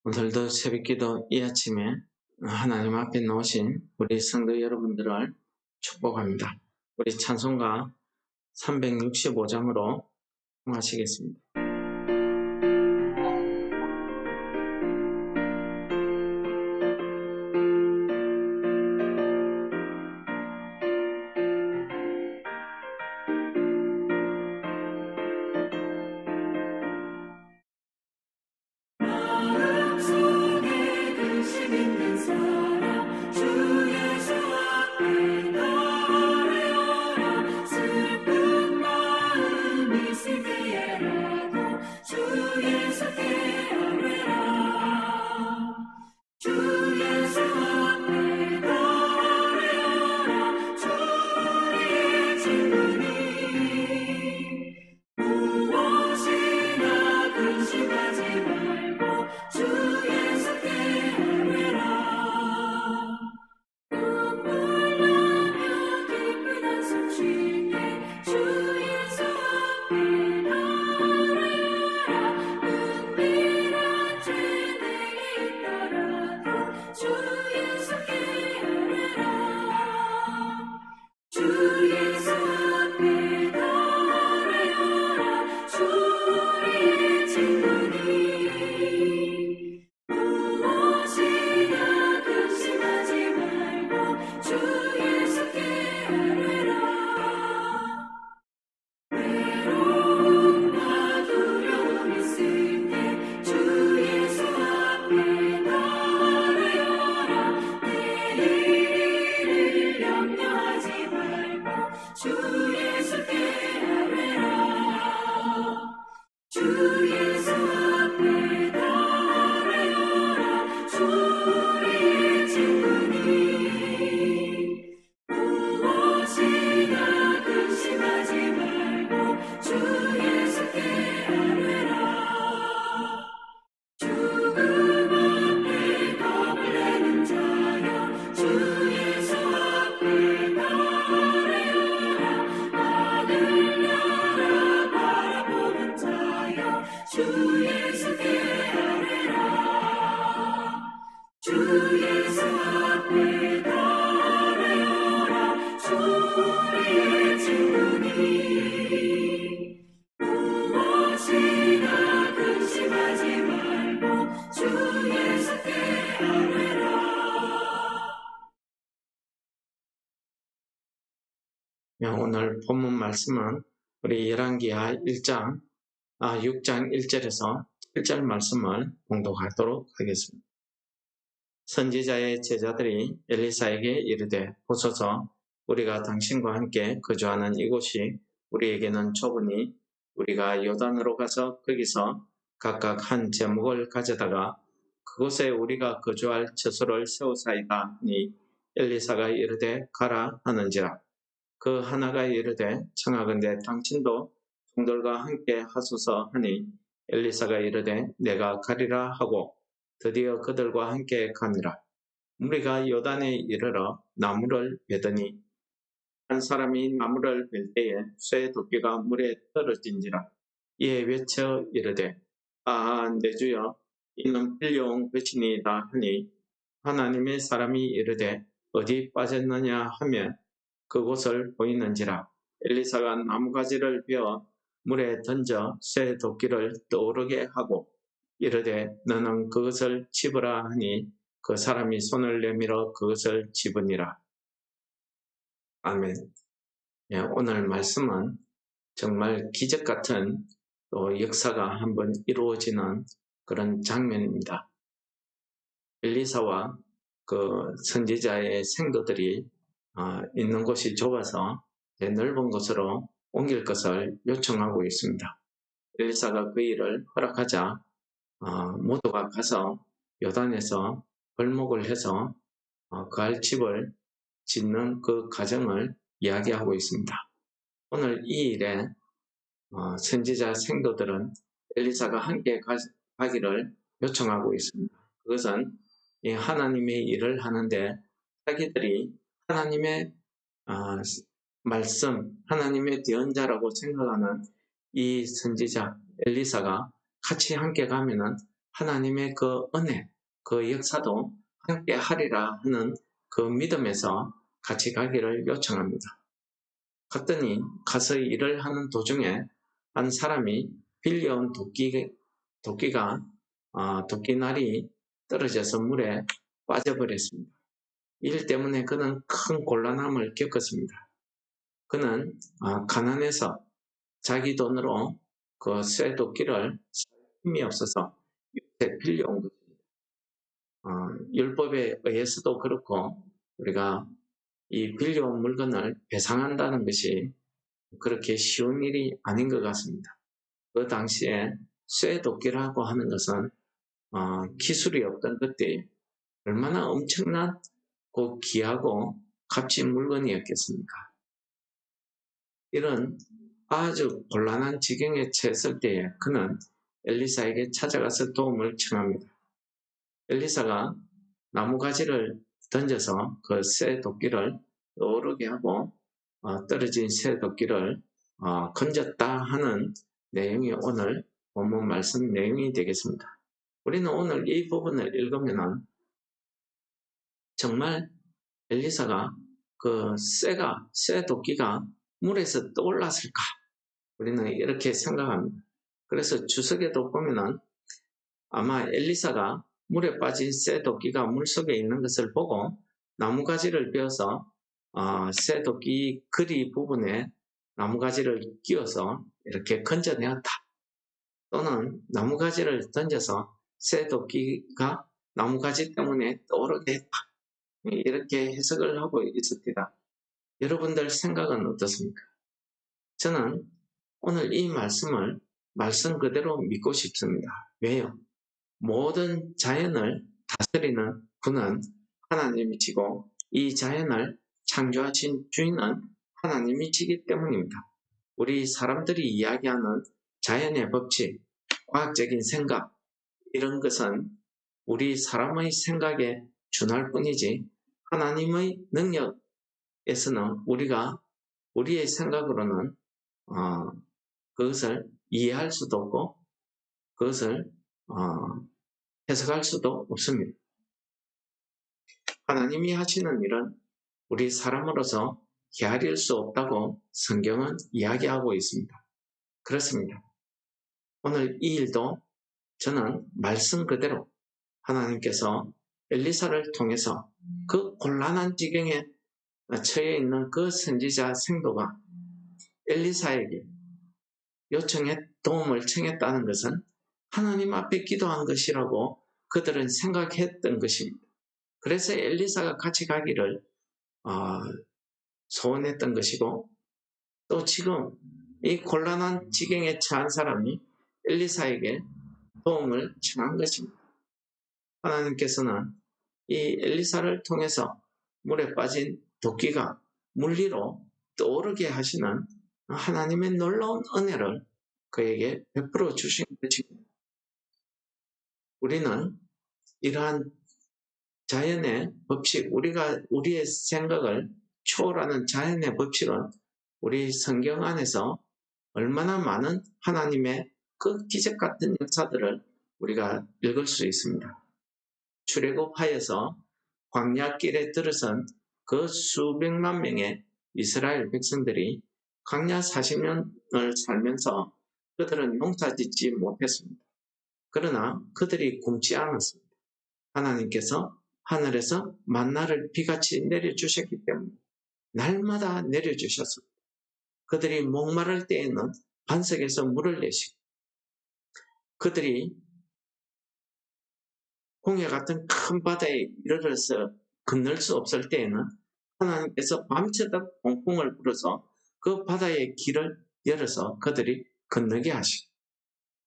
오늘도 새벽기도 이 아침에 하나님 앞에 나오신 우리 성도 여러분들을 축복합니다. 우리 찬송가 365장으로 하시겠습니다. 오늘 본문 말씀은 우리 열왕기하 6장 1절에서 7절 말씀을 봉독하도록 하겠습니다. 선지자의 제자들이 엘리사에게 이르되 보소서, 우리가 당신과 함께 거주하는 이곳이 우리에게는 좁으니 우리가 요단으로 가서 거기서 각각 한 제목을 가져다가 그곳에 우리가 거주할 처소를 세우사이다 하니 엘리사가 이르되 가라 하는지라. 그 하나가 이르되 청하건대 당신도 종들과 함께 하소서 하니 엘리사가 이르되 내가 가리라 하고 드디어 그들과 함께 가니라. 무리가 요단에 이르러 나무를 베더니 한 사람이 나무를 벨 때에 쇠 도끼가 물에 떨어진지라. 이에 외쳐 이르되 내 주여, 이는 빌려온 것이니이다 하니 하나님의 사람이 이르되 어디 빠졌느냐 하며 그곳을 보이는지라. 엘리사가 나무가지를 베어 물에 던져 쇠 도끼를 떠오르게 하고 이르되 너는 그것을 집으라 하니 그 사람이 손을 내밀어 그것을 집으니라. 아멘. 오늘 말씀은 정말 기적 같은 또 역사가 한번 이루어지는 그런 장면입니다. 엘리사와 그 선지자의 생도들이 있는 곳이 좁아서 넓은 곳으로 옮길 것을 요청하고 있습니다. 엘리사가 그 일을 허락하자 모두가 가서 요단에서 벌목을 해서 그 집을 짓는 그 과정을 이야기하고 있습니다. 오늘 이 일에 선지자 생도들은 엘리사가 함께 가기를 요청하고 있습니다. 그것은 하나님의 일을 하는데 자기들이 하나님의 말씀, 하나님의 대언자라고 생각하는 이 선지자 엘리사가 같이 함께 가면은 하나님의 그 은혜, 그 역사도 함께 하리라 하는 그 믿음에서 같이 가기를 요청합니다. 갔더니 가서 일을 하는 도중에 한 사람이 빌려온 도끼가 도끼날이 떨어져서 물에 빠져버렸습니다. 일 때문에 그는 큰 곤란함을 겪었습니다. 그는 가난해서 자기 돈으로 그 쇠도끼를 살 힘이 없어서 빌려온 것입니다. 율법에 의해서도 그렇고 우리가 이 빌려온 물건을 배상한다는 것이 그렇게 쉬운 일이 아닌 것 같습니다. 그 당시에 쇠도끼라고 하는 것은 기술이 없던 그때 얼마나 엄청난 귀하고 값진 물건이었겠습니까? 이런 아주 곤란한 지경에 처했을 때에 그는 엘리사에게 찾아가서 도움을 청합니다. 엘리사가 나무가지를 던져서 그 쇠 도끼를 오르게 하고 떨어진 쇠 도끼를 건졌다 하는 내용이 오늘 본문 말씀 내용이 되겠습니다. 우리는 오늘 이 부분을 읽으면 정말 엘리사가 그 쇠 도끼가 물에서 떠올랐을까? 우리는 이렇게 생각합니다. 그래서 주석에도 보면은 아마 엘리사가 물에 빠진 쇠 도끼가 물속에 있는 것을 보고 나무가지를 베어서 쇠 도끼 그리 부분에 나무가지를 끼워서 이렇게 건져내었다. 또는 나무가지를 던져서 쇠 도끼가 나무가지 때문에 떠오르게 했다. 이렇게 해석을 하고 있습니다. 여러분들 생각은 어떻습니까? 저는 오늘 이 말씀을 말씀 그대로 믿고 싶습니다. 왜요? 모든 자연을 다스리는 분은 하나님이시고 이 자연을 창조하신 주인은 하나님이시기 때문입니다. 우리 사람들이 이야기하는 자연의 법칙, 과학적인 생각 이런 것은 우리 사람의 생각에 준할 뿐이지 하나님의 능력에서는 우리의 생각으로는 그것을 이해할 수도 없고 그것을 해석할 수도 없습니다. 하나님이 하시는 일은 우리 사람으로서 헤아릴 수 없다고 성경은 이야기하고 있습니다. 그렇습니다. 오늘 이 일도 저는 말씀 그대로 하나님께서 엘리사를 통해서 그 곤란한 지경에 처해 있는 그 선지자 생도가 엘리사에게 도움을 청했다는 것은 하나님 앞에 기도한 것이라고 그들은 생각했던 것입니다. 그래서 엘리사가 같이 가기를 소원했던 것이고 또 지금 이 곤란한 지경에 처한 사람이 엘리사에게 도움을 청한 것입니다. 하나님께서는 이 엘리사를 통해서 물에 빠진 도끼가 물리로 떠오르게 하시는 하나님의 놀라운 은혜를 그에게 베풀어 주신 것입니다. 우리는 이러한 자연의 법칙, 우리의 생각을 초월하는 자연의 법칙은 우리 성경 안에서 얼마나 많은 하나님의 그 기적 같은 역사들을 우리가 읽을 수 있습니다. 출애굽하여서 광야길에 들어선 그 수백만 명의 이스라엘 백성들이 광야 40년을 살면서 그들은 농사짓지 못했습니다. 그러나 그들이 굶지 않았습니다. 하나님께서 하늘에서 만나를 비같이 내려주셨기 때문에 날마다 내려주셨습니다. 그들이 목마를 때에는 반석에서 물을 내시고 그들이 홍해 같은 큰 바다에 이르러서 건널 수 없을 때에는 하나님께서 밤새도록 폭풍을 불어서 그 바다의 길을 열어서 그들이 건너게 하시고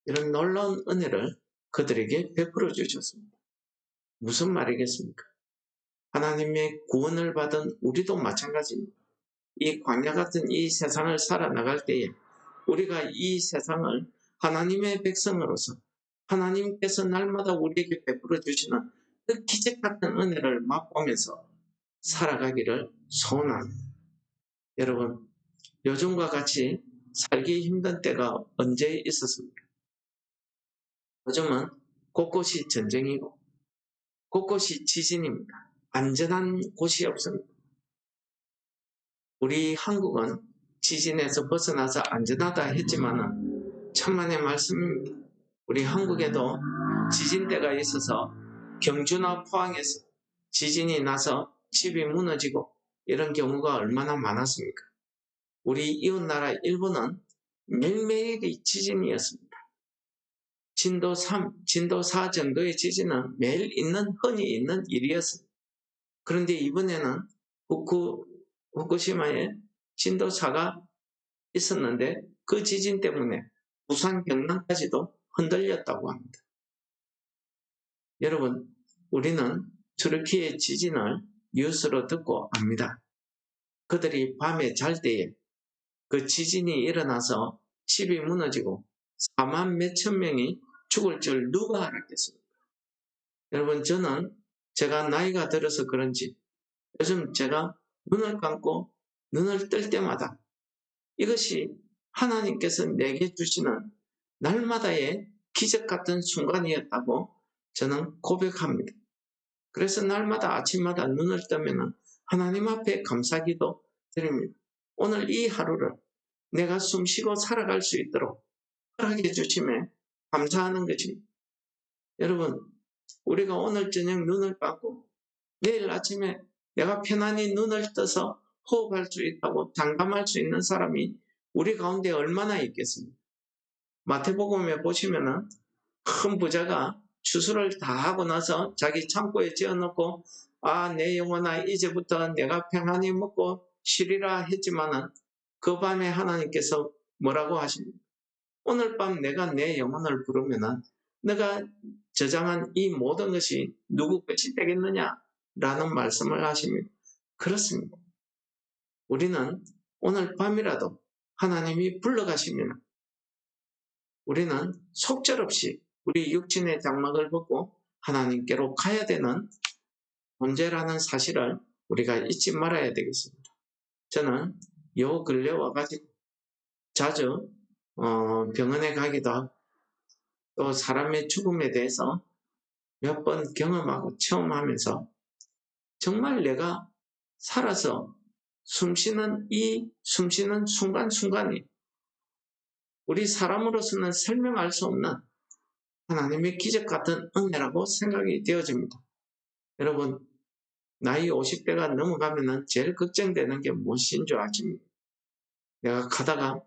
이런 놀라운 은혜를 그들에게 베풀어 주셨습니다. 무슨 말이겠습니까? 하나님의 구원을 받은 우리도 마찬가지입니다. 이 광야 같은 이 세상을 살아나갈 때에 우리가 이 세상을 하나님의 백성으로서 하나님께서 날마다 우리에게 베풀어 주시는 그 기적 같은 은혜를 맛보면서 살아가기를 소원합니다. 여러분, 요즘과 같이 살기 힘든 때가 언제 있었습니까? 요즘은 곳곳이 전쟁이고 곳곳이 지진입니다. 안전한 곳이 없습니다. 우리 한국은 지진에서 벗어나서 안전하다 했지만은 천만의 말씀입니다. 우리 한국에도 지진대가 있어서 경주나 포항에서 지진이 나서 집이 무너지고 이런 경우가 얼마나 많았습니까? 우리 이웃나라 일본은 매일매일이 지진이었습니다. 진도 3, 진도 4 정도의 지진은 매일 흔히 있는 일이었습니다. 그런데 이번에는 후쿠시마에 진도 4가 있었는데 그 지진 때문에 부산 경남까지도 흔들렸다고 합니다. 여러분, 우리는 트르키의 지진을 뉴스로 듣고 압니다. 그들이 밤에 잘 때에 그 지진이 일어나서 집이 무너지고 4만 몇천 명이 죽을 줄 누가 알았겠습니까? 여러분, 저는 제가 나이가 들어서 그런지 요즘 제가 눈을 감고 눈을 뜰 때마다 이것이 하나님께서 내게 주시는 날마다의 기적 같은 순간이었다고 저는 고백합니다. 그래서 날마다 아침마다 눈을 뜨면 하나님 앞에 감사기도 드립니다. 오늘 이 하루를 내가 숨쉬고 살아갈 수 있도록 허락해 주심에 감사하는 것입니다. 여러분, 우리가 오늘 저녁 눈을 감고 내일 아침에 내가 편안히 눈을 떠서 호흡할 수 있다고 장담할 수 있는 사람이 우리 가운데 얼마나 있겠습니까? 마태복음에 보시면은 큰 부자가 추수를 다 하고 나서 자기 창고에 지어놓고 내 영혼아 이제부터 내가 평안히 먹고 쉬리라 했지만은 그 밤에 하나님께서 뭐라고 하십니까? 오늘 밤 내가 내 영혼을 부르면은 내가 저장한 이 모든 것이 누구 것이 되겠느냐? 라는 말씀을 하십니다. 그렇습니다. 우리는 오늘 밤이라도 하나님이 불러가시면 우리는 속절없이 우리 육신의 장막을 벗고 하나님께로 가야 되는 존재라는 사실을 우리가 잊지 말아야 되겠습니다. 저는 요 근래 와가지고 자주 병원에 가기도 하고 또 사람의 죽음에 대해서 몇 번 경험하고 체험하면서 정말 내가 살아서 숨쉬는 순간순간이 우리 사람으로서는 설명할 수 없는 하나님의 기적 같은 은혜라고 생각이 되어집니다. 여러분, 나이 50대가 넘어가면 제일 걱정되는 게 무엇인 줄 아십니까? 내가 가다가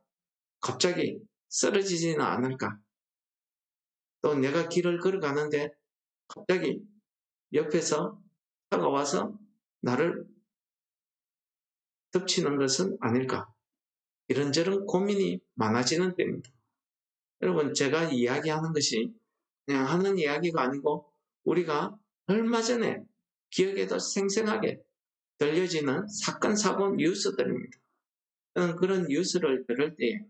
갑자기 쓰러지지는 않을까? 또 내가 길을 걸어가는데 갑자기 옆에서 차가 와서 나를 덮치는 것은 아닐까? 이런저런 고민이 많아지는 때입니다. 여러분, 제가 이야기하는 것이 그냥 하는 이야기가 아니고 우리가 얼마 전에 기억에도 생생하게 들려지는 사건, 사고 뉴스들입니다. 저는 그런 뉴스를 들을 때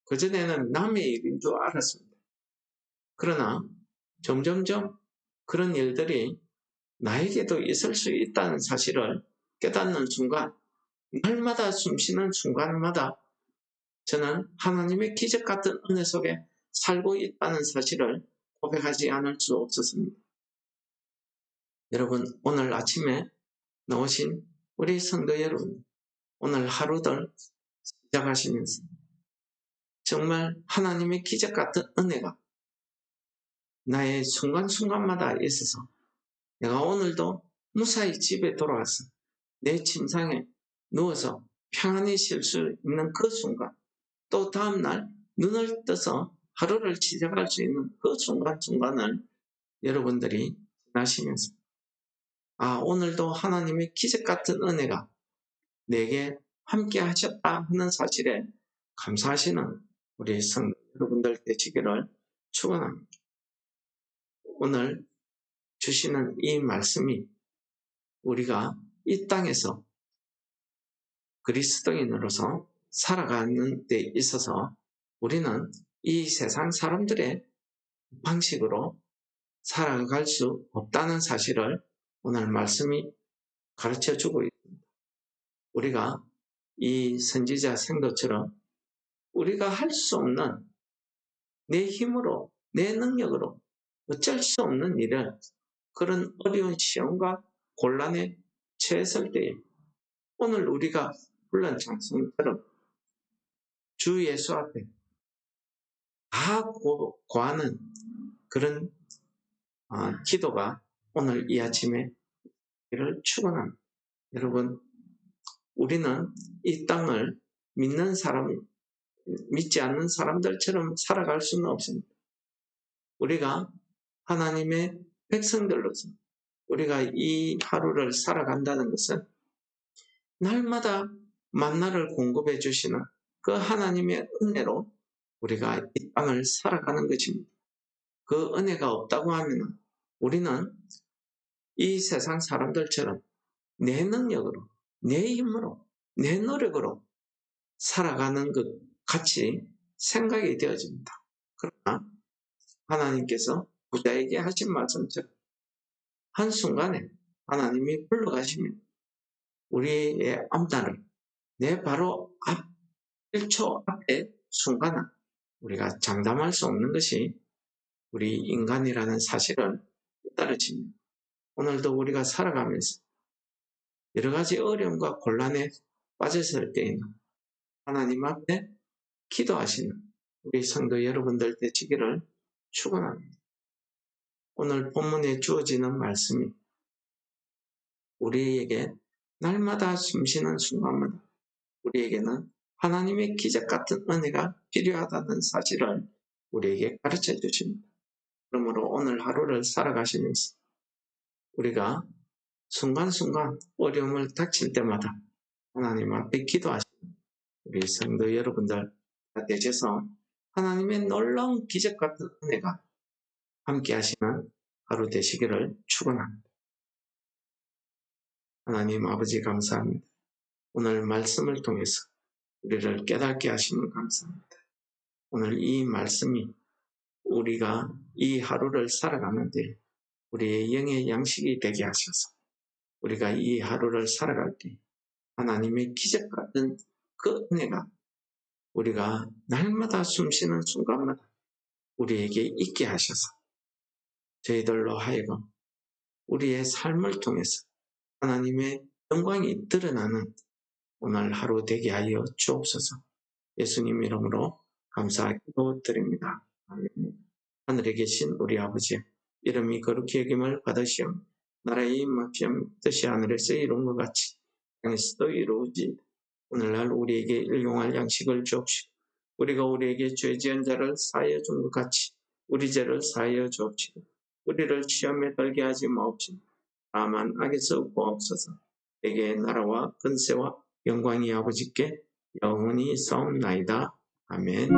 그전에는 남의 일인 줄 알았습니다. 그러나 점점점 그런 일들이 나에게도 있을 수 있다는 사실을 깨닫는 순간, 날마다 숨쉬는 순간마다 저는 하나님의 기적 같은 은혜 속에 살고 있다는 사실을 고백하지 않을 수 없었습니다. 여러분, 오늘 아침에 나오신 우리 성도 여러분, 오늘 하루들 시작하시면서 정말 하나님의 기적 같은 은혜가 나의 순간순간마다 있어서 내가 오늘도 무사히 집에 돌아와서 내 침상에 누워서 평안히 쉴 수 있는 그 순간, 또 다음날 눈을 떠서 하루를 시작할 수 있는 그 순간순간을 여러분들이 지나시면서 오늘도 하나님의 기적 같은 은혜가 내게 함께 하셨다 하는 사실에 감사하시는 우리 성도 여러분들 되시기를 축원합니다. 오늘 주시는 이 말씀이 우리가 이 땅에서 그리스도인으로서 살아가는 데 있어서 우리는 이 세상 사람들의 방식으로 살아갈 수 없다는 사실을 오늘 말씀이 가르쳐주고 있습니다. 우리가 이 선지자 생도처럼 우리가 할 수 없는 내 힘으로, 내 능력으로 어쩔 수 없는 일을 그런 어려운 시험과 곤란에 처했을 때에 오늘 우리가 불른 찬송처럼 주 예수 앞에 다 고하는 그런 기도가 오늘 이 아침에 이를 축원합니다. 여러분, 우리는 이 땅을 믿지 않는 사람들처럼 살아갈 수는 없습니다. 우리가 하나님의 백성들로서 우리가 이 하루를 살아간다는 것은 날마다 만나를 공급해 주시는 그 하나님의 은혜로 우리가 이 땅을 살아가는 것입니다. 그 은혜가 없다고 하면 우리는 이 세상 사람들처럼 내 능력으로, 내 힘으로, 내 노력으로 살아가는 것 같이 생각이 되어집니다. 그러나 하나님께서 부자에게 하신 말씀처럼 한순간에 하나님이 불러가시면 우리의 앞날을 내 바로 앞 1초 앞에 순간은 우리가 장담할 수 없는 것이 우리 인간이라는 사실을 깨달아집니다. 오늘도 우리가 살아가면서 여러 가지 어려움과 곤란에 빠졌을 때에는 하나님 앞에 기도하시는 우리 성도 여러분들 되시기를 축원합니다. 오늘 본문에 주어지는 말씀이 우리에게 날마다 숨쉬는 순간마다 우리에게는 하나님의 기적 같은 은혜가 필요하다는 사실을 우리에게 가르쳐 주십니다. 그러므로 오늘 하루를 살아가시면서 우리가 순간순간 어려움을 닥칠 때마다 하나님 앞에 기도하시는 우리 성도 여러분들 되셔서 하나님의 놀라운 기적 같은 은혜가 함께 하시는 하루 되시기를 축원합니다. 하나님 아버지 감사합니다. 오늘 말씀을 통해서 우리를 깨닫게 하시는 감사합니다. 오늘 이 말씀이 우리가 이 하루를 살아가는데 우리의 영의 양식이 되게 하셔서 우리가 이 하루를 살아갈 때 하나님의 기적 같은 그 은혜가 우리가 날마다 숨쉬는 순간마다 우리에게 있게 하셔서 저희들로 하여금 우리의 삶을 통해서 하나님의 영광이 드러나는 오늘 하루 되게 하여 주옵소서. 예수님 이름으로 감사하기도 드립니다. 아멘. 하늘에 계신 우리 아버지, 이름이 거룩히 여김을 받으시오. 나라의 임하시오. 뜻이 하늘에서 이룬 것 같이 땅에서도 이루어지이다. 오늘날 우리에게 일용할 양식을 주옵시고 우리가 우리에게 죄 지은 자를 사하여 준 것 같이 우리 죄를 사하여 주옵시고 우리를 시험에 들게 하지 마옵시고 다만 악에서 구하옵소서. 내게 나라와 근세와 영광이 아버지께 영원히 있사옵나이다. 아멘.